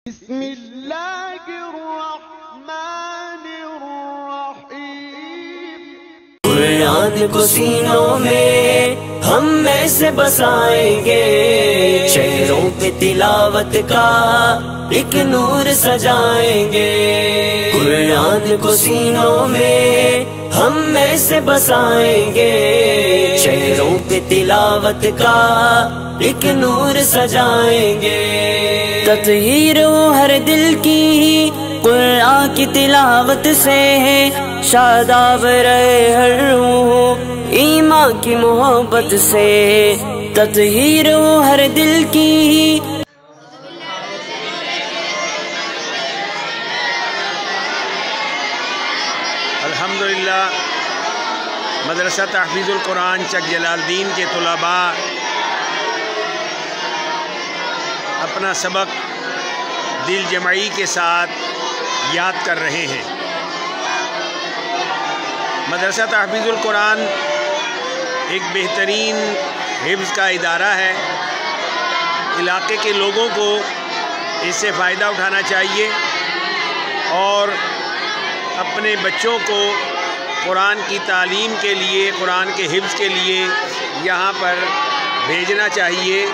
بسم اللہ الرحمن الرحیم۔ قرآن کو سینوں میں ہم میں سے بسائیں گے، چہروں پہ تلاوت کا ایک نور سجائیں گے۔ قرآن کو سینوں میں ہم میں سے بسائیں گے، چہروں پہ تلاوت کا ایک نور سجائیں گے۔ تطہیر ہر دل کی قرآن کی تلاوت سے ہے، شاداب رہے ہر روح ایمان کی محبت سے۔ تطہیر ہر دل کی الحمدللہ مدرسہ تحفیظ القرآن چک جلال الدین کے طلباء اپنا سبق دل جمعی کے ساتھ یاد کر رہے ہیں۔ مدرسہ تحفیظ القرآن ایک بہترین حفظ کا ادارہ ہے۔ علاقے کے لوگوں کو اس سے فائدہ اٹھانا چاہیے اور اپنے بچوں کو قرآن کی تعلیم کے لیے، قرآن کے حفظ کے لیے یہاں پر بھیجنا چاہیے۔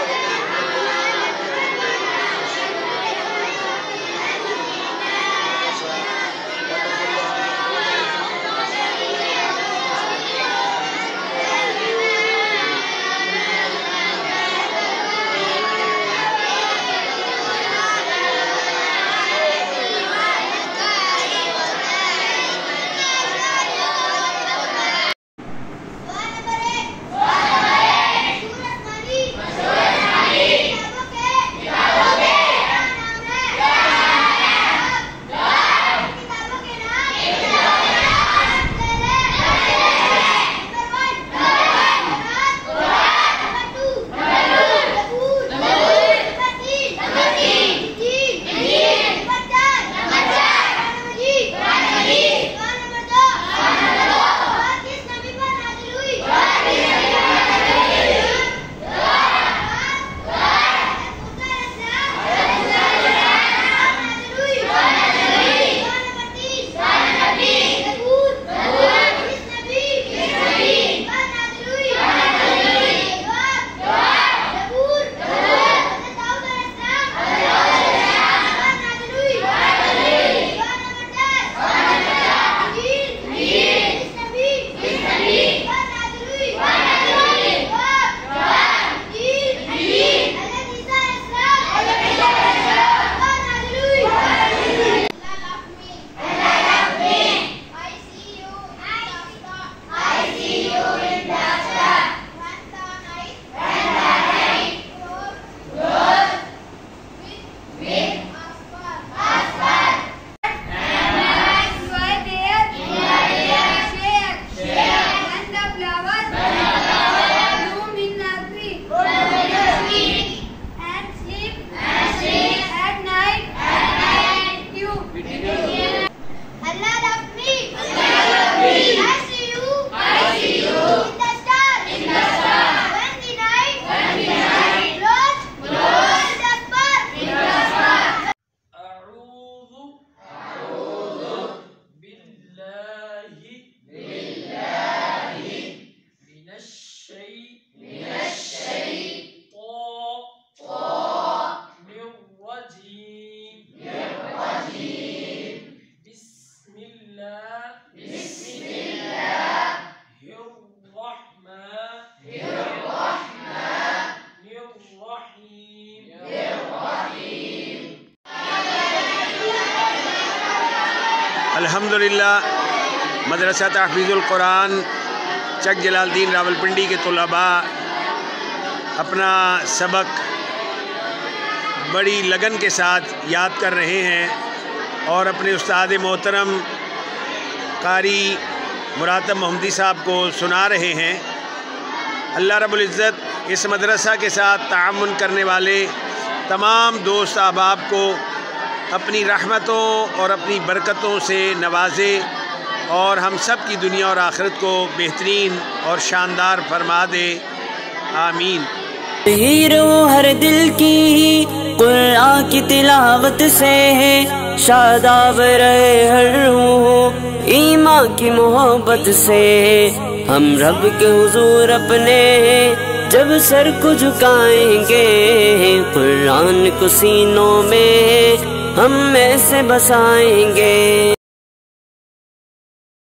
الحمدللہ مدرسہ تحفیظ القرآن چک جلال الدین راولپنڈی کے طلباء اپنا سبق بڑی لگن کے ساتھ یاد کر رہے ہیں اور اپنے استاد محترم قاری مراتب محمدی صاحب کو سنا رہے ہیں۔ اللہ رب العزت اس مدرسہ کے ساتھ تعاون کرنے والے تمام دوست احباب کو اپنی رحمتوں اور اپنی برکتوں سے نوازے اور ہم سب کی دنیا اور آخرت کو بہترین اور شاندار فرما دے، آمین۔ ہیرو ہر دل کی قرآن کی تلاوت سے شاداب رہے ہر روح ایمان کی محبت سے، ہم رب کے حضور اپنے جب سر کو جھکائیں گے، قرآن کو سینوں میں ہم میں سے بسائیں گے۔